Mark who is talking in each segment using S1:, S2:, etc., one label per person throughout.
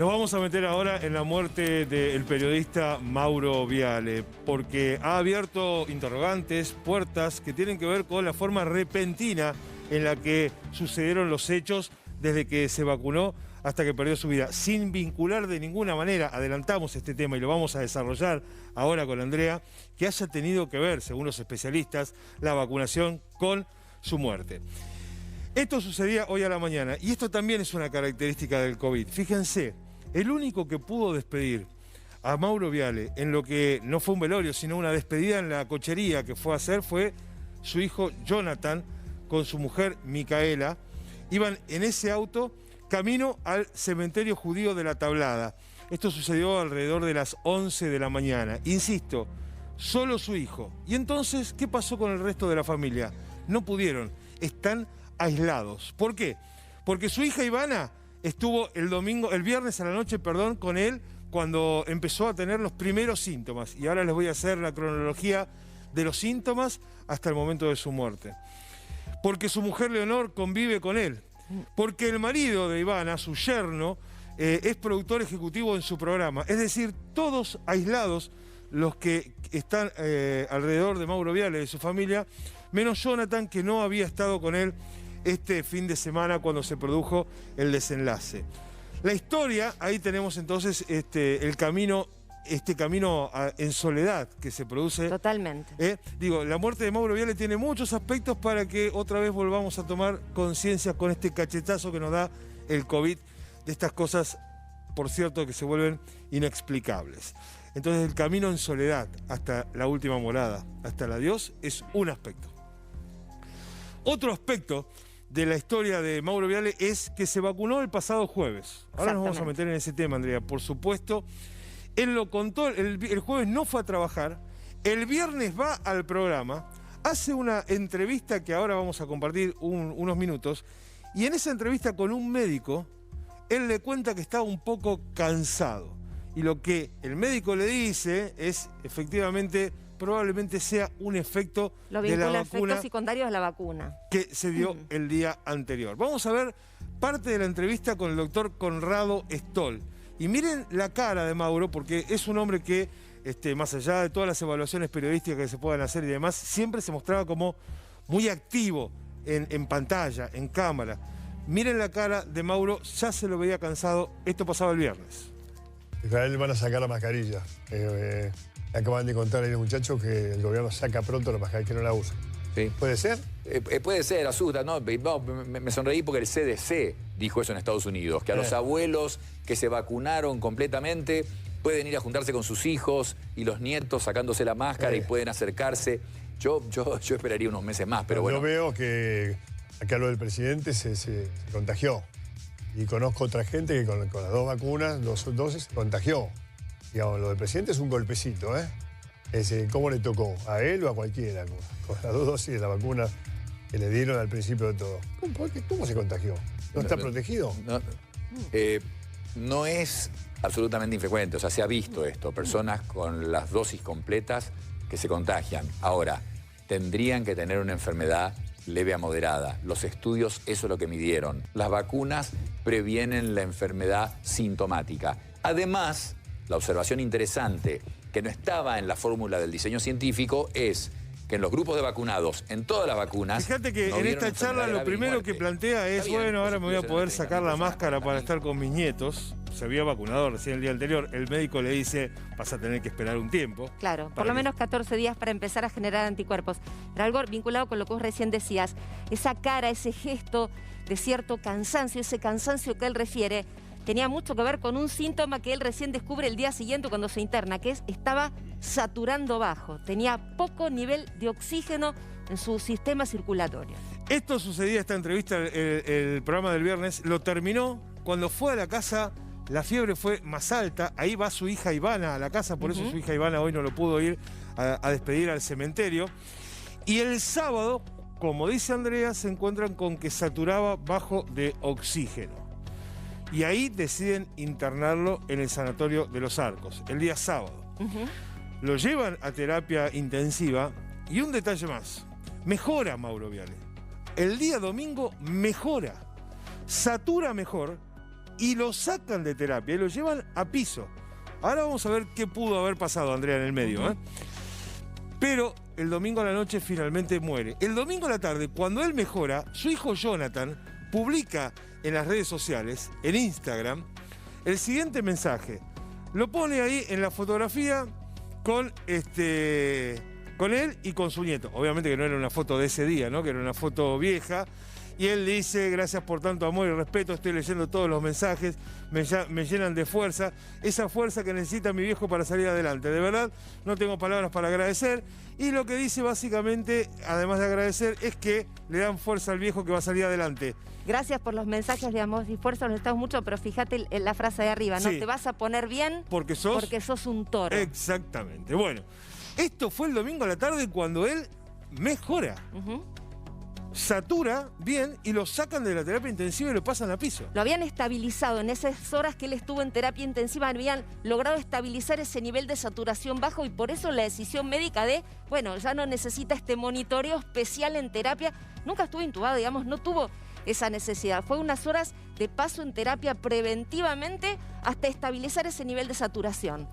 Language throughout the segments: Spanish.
S1: Nos vamos a meter ahora en la muerte del periodista Mauro Viale, porque ha abierto interrogantes, puertas que tienen que ver con la forma repentina en la que sucedieron los hechos desde que se vacunó hasta que perdió su vida, sin vincular de ninguna manera, adelantamos este tema y lo vamos a desarrollar ahora con Andrea, que haya tenido que ver, según los especialistas, la vacunación con su muerte. Esto sucedía hoy a la mañana y esto también es una característica del COVID. Fíjense, el único que pudo despedir a Mauro Viale en lo que no fue un velorio, sino una despedida en la cochería que fue a hacer fue su hijo Jonathan con su mujer Micaela. Iban en ese auto camino al cementerio judío de La Tablada. Esto sucedió alrededor de las 11 de la mañana. Insisto, solo su hijo. Y entonces, ¿qué pasó con el resto de la familia? No pudieron, están aislados. ¿Por qué? Porque su hija Ivana estuvo el viernes a la noche, con él cuando empezó a tener los primeros síntomas. Y ahora les voy a hacer la cronología de los síntomas hasta el momento de su muerte. Porque su mujer Leonor convive con él. Porque el marido de Ivana, su yerno, es productor ejecutivo en su programa. Es decir, todos aislados los que están alrededor de Mauro Viale, de su familia, menos Jonathan, que no había estado con él este fin de semana cuando se produjo el desenlace. La historia, ahí tenemos entonces este camino en soledad que se produce.
S2: Totalmente.
S1: La muerte de Mauro Viale tiene muchos aspectos para que otra vez volvamos a tomar conciencia con este cachetazo que nos da el COVID, de estas cosas, por cierto, que se vuelven inexplicables. Entonces el camino en soledad hasta la última morada, hasta el adiós, es un aspecto. Otro aspecto de la historia de Mauro Viale es que se vacunó el pasado jueves. Ahora nos vamos a meter en ese tema, Andrea, por supuesto. Él lo contó, el jueves no fue a trabajar, el viernes va al programa, hace una entrevista que ahora vamos a compartir unos minutos, y en esa entrevista con un médico, él le cuenta que está un poco cansado. Y lo que el médico le dice es, efectivamente, probablemente sea un efecto de la vacuna.
S2: Efectos secundarios de la vacuna.
S1: Que se dio el día anterior. Vamos a ver parte de la entrevista con el doctor Conrado Stoll. Y miren la cara de Mauro, porque es un hombre que, más allá de todas las evaluaciones periodísticas que se puedan hacer y demás, siempre se mostraba como muy activo en pantalla, en cámara. Miren la cara de Mauro, ya se lo veía cansado. Esto pasaba el viernes.
S3: Israel van a sacar la mascarilla. Acaban de contar ahí los muchachos que el gobierno saca pronto la mascarilla, que no la usa.
S4: Sí.
S3: ¿Puede ser?
S4: Puede ser, asusta, ¿no? Me sonreí porque el CDC dijo eso en Estados Unidos, que a los abuelos que se vacunaron completamente pueden ir a juntarse con sus hijos y los nietos sacándose la máscara y pueden acercarse. Yo esperaría unos meses más, pero bueno.
S3: Yo veo que acá lo del presidente se contagió. Y conozco otra gente que con las dos vacunas, dos dosis, se contagió. Digamos, lo del presidente es un golpecito, ¿eh? ¿Cómo le tocó? ¿A él o a cualquiera? Con las dos dosis de la vacuna que le dieron al principio de todo. ¿Cómo se contagió? ¿No está protegido?
S4: No es absolutamente infrecuente. O sea, se ha visto esto. Personas con las dosis completas que se contagian. Ahora, tendrían que tener una enfermedad leve a moderada. Los estudios, eso es lo que midieron. Las vacunas previenen la enfermedad sintomática. Además, la observación interesante que no estaba en la fórmula del diseño científico es que en los grupos de vacunados, en todas las vacunas...
S1: Fíjate que en esta charla lo primero que plantea es, bueno, ahora me voy a poder sacar la máscara para estar con mis nietos. Se había vacunado recién el día anterior. El médico le dice, vas a tener que esperar un tiempo.
S2: Claro, por lo menos 14 días para empezar a generar anticuerpos. Pero algo vinculado con lo que vos recién decías, esa cara, ese gesto de cierto cansancio, ese cansancio que él refiere, tenía mucho que ver con un síntoma que él recién descubre el día siguiente cuando se interna, que es estaba saturando bajo, tenía poco nivel de oxígeno en su sistema circulatorio.
S1: Esto sucedía, esta entrevista, el programa del viernes, lo terminó cuando fue a la casa, la fiebre fue más alta, ahí va su hija Ivana a la casa, por eso su hija Ivana hoy no lo pudo ir a despedir al cementerio. Y el sábado, como dice Andrea, se encuentran con que saturaba bajo de oxígeno. Y ahí deciden internarlo en el sanatorio de Los Arcos, el día sábado. Lo llevan a terapia intensiva y un detalle más, mejora Mauro Viale. El día domingo mejora, satura mejor y lo sacan de terapia y lo llevan a piso. Ahora vamos a ver qué pudo haber pasado, Andrea, en el medio, ¿eh? Pero el domingo a la noche finalmente muere. El domingo a la tarde, cuando él mejora, su hijo Jonathan publica en las redes sociales, en Instagram, el siguiente mensaje. Lo pone ahí en la fotografía con él y con su nieto. Obviamente que no era una foto de ese día, ¿no? Que era una foto vieja. Y él dice, gracias por tanto amor y respeto, estoy leyendo todos los mensajes, me llenan de fuerza, esa fuerza que necesita mi viejo para salir adelante. De verdad, no tengo palabras para agradecer. Y lo que dice básicamente, además de agradecer, es que le dan fuerza al viejo que va a salir adelante.
S2: Gracias por los mensajes de amor y fuerza, los estamos mucho, pero fíjate en la frase de arriba, ¿no?
S1: Sí.
S2: Te vas a poner bien
S1: porque sos
S2: un toro.
S1: Exactamente. Bueno, esto fue el domingo a la tarde cuando él mejora. Satura bien y lo sacan de la terapia intensiva y lo pasan a piso.
S2: Lo habían estabilizado en esas horas que él estuvo en terapia intensiva, habían logrado estabilizar ese nivel de saturación bajo y por eso la decisión médica de, bueno, ya no necesita este monitoreo especial en terapia. Nunca estuvo intubado, digamos, no tuvo esa necesidad. Fue unas horas de paso en terapia preventivamente hasta estabilizar ese nivel de saturación.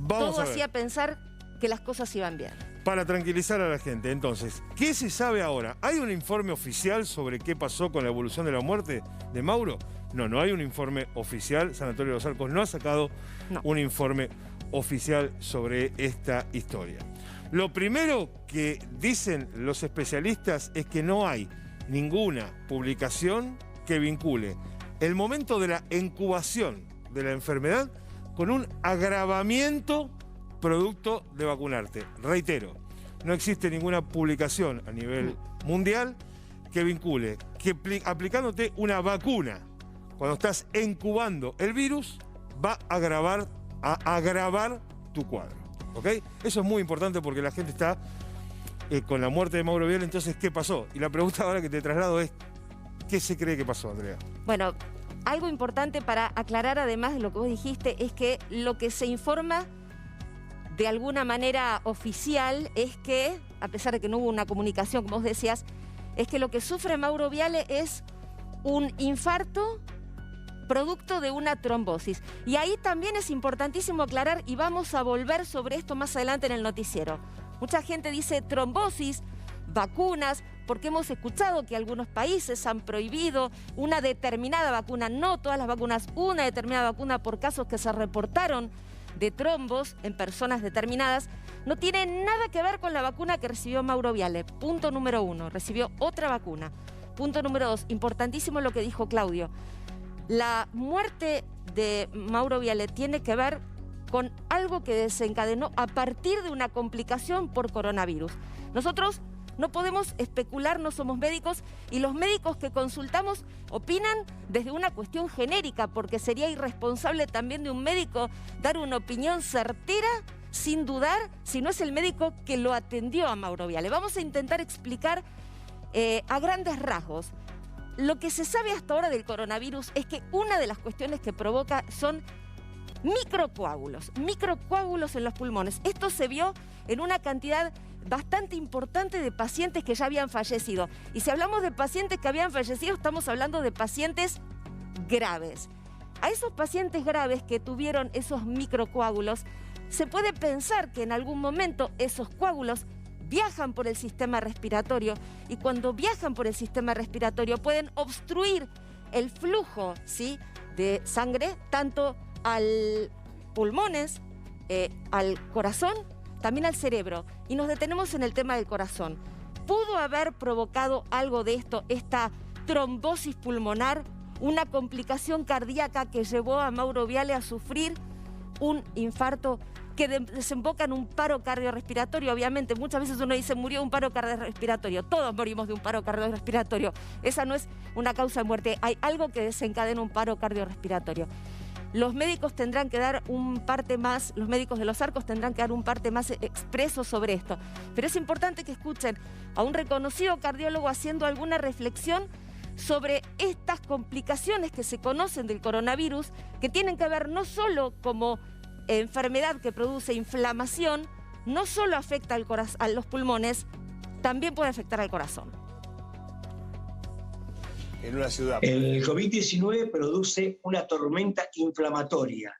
S2: Todo hacía pensar que las cosas iban bien.
S1: Para tranquilizar a la gente, entonces, ¿qué se sabe ahora? ¿Hay un informe oficial sobre qué pasó con la evolución de la muerte de Mauro? No hay un informe oficial. Sanatorio de los Arcos no ha sacado un informe oficial sobre esta historia. Lo primero que dicen los especialistas es que no hay ninguna publicación que vincule el momento de la incubación de la enfermedad con un agravamiento producto de vacunarte. Reitero, no existe ninguna publicación a nivel mundial que vincule que aplicándote una vacuna cuando estás incubando el virus va a agravar tu cuadro. ¿Ok? Eso es muy importante porque la gente está con la muerte de Mauro Viale. Entonces, ¿qué pasó? Y la pregunta ahora que te traslado es, ¿qué se cree que pasó, Andrea?
S2: Bueno, algo importante para aclarar, además de lo que vos dijiste, es que lo que se informa de alguna manera oficial es que, a pesar de que no hubo una comunicación, como vos decías, es que lo que sufre Mauro Viale es un infarto producto de una trombosis. Y ahí también es importantísimo aclarar, y vamos a volver sobre esto más adelante en el noticiero. Mucha gente dice trombosis, vacunas, porque hemos escuchado que algunos países han prohibido una determinada vacuna, no todas las vacunas, una determinada vacuna por casos que se reportaron de trombos en personas determinadas. No tiene nada que ver con la vacuna que recibió Mauro Viale. Punto número 1, recibió otra vacuna. Punto número 2, importantísimo lo que dijo Claudio. La muerte de Mauro Viale tiene que ver con algo que desencadenó a partir de una complicación por coronavirus. Nosotros no podemos especular, no somos médicos, y los médicos que consultamos opinan desde una cuestión genérica, porque sería irresponsable también de un médico dar una opinión certera sin dudar si no es el médico que lo atendió a Mauro Viale. Vamos a intentar explicar a grandes rasgos. Lo que se sabe hasta ahora del coronavirus es que una de las cuestiones que provoca son microcoágulos en los pulmones. Esto se vio en una cantidad bastante importante de pacientes que ya habían fallecido. Y si hablamos de pacientes que habían fallecido, estamos hablando de pacientes graves. A esos pacientes graves que tuvieron esos microcoágulos, se puede pensar que en algún momento esos coágulos viajan por el sistema respiratorio y cuando viajan por el sistema respiratorio pueden obstruir el flujo, ¿sí?, de sangre, tanto al pulmones, al corazón, también al cerebro. Y nos detenemos en el tema del corazón. ¿Pudo haber provocado algo de esto, esta trombosis pulmonar, una complicación cardíaca que llevó a Mauro Viale a sufrir un infarto que desemboca en un paro cardiorrespiratorio? Obviamente, muchas veces uno dice murió de un paro cardiorrespiratorio. Todos morimos de un paro cardiorrespiratorio. Esa no es una causa de muerte. Hay algo que desencadena un paro cardiorrespiratorio. Los médicos tendrán que dar un parte más, los médicos de los Arcos tendrán que dar un parte más expreso sobre esto. Pero es importante que escuchen a un reconocido cardiólogo haciendo alguna reflexión sobre estas complicaciones que se conocen del coronavirus, que tienen que ver no solo como enfermedad que produce inflamación, no solo afecta a los pulmones, también puede afectar al corazón.
S3: en una ciudad.
S5: El COVID-19 produce una tormenta inflamatoria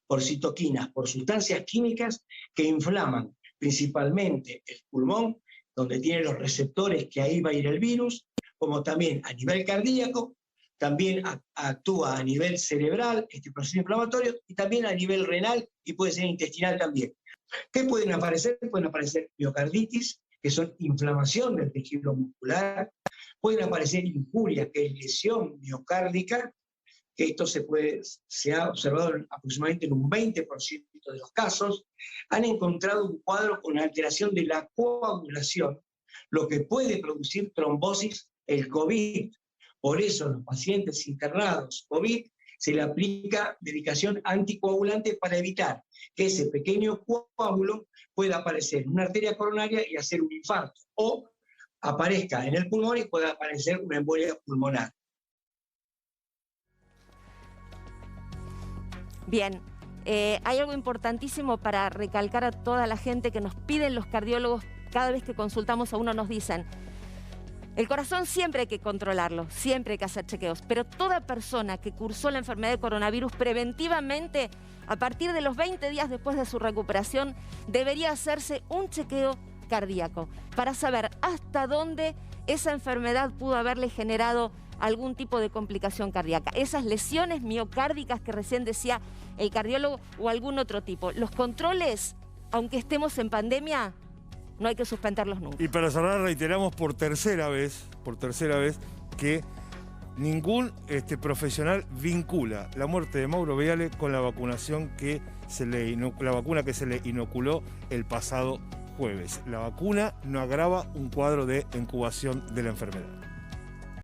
S5: por citoquinas, por sustancias químicas que inflaman principalmente el pulmón, donde tiene los receptores que ahí va a ir el virus, como también a nivel cardíaco, también actúa a nivel cerebral, este proceso inflamatorio, y también a nivel renal y puede ser intestinal también. ¿Qué pueden aparecer? Pueden aparecer miocarditis, que son inflamación del tejido muscular, pueden aparecer injurias, que es lesión miocárdica, que esto se ha observado aproximadamente en un 20% de los casos. Han encontrado un cuadro con alteración de la coagulación, lo que puede producir trombosis, el COVID. Por eso a los pacientes internados COVID se le aplica medicación anticoagulante para evitar que ese pequeño coágulo pueda aparecer en una arteria coronaria y hacer un infarto, o aparezca en el pulmón y pueda aparecer una embolia pulmonar.
S2: Bien, hay algo importantísimo para recalcar a toda la gente que nos piden los cardiólogos cada vez que consultamos a uno, nos dicen: el corazón siempre hay que controlarlo, siempre hay que hacer chequeos, pero toda persona que cursó la enfermedad de coronavirus preventivamente, a partir de los 20 días después de su recuperación, debería hacerse un chequeo cardíaco para saber hasta dónde esa enfermedad pudo haberle generado algún tipo de complicación cardíaca. Esas lesiones miocárdicas que recién decía el cardiólogo o algún otro tipo. Los controles, aunque estemos en pandemia, no hay que suspenderlos nunca.
S1: Y para cerrar, reiteramos por tercera vez que ningún profesional vincula la muerte de Mauro Viale con la vacunación la vacuna que se le inoculó el pasado jueves. La vacuna no agrava un cuadro de incubación de la enfermedad.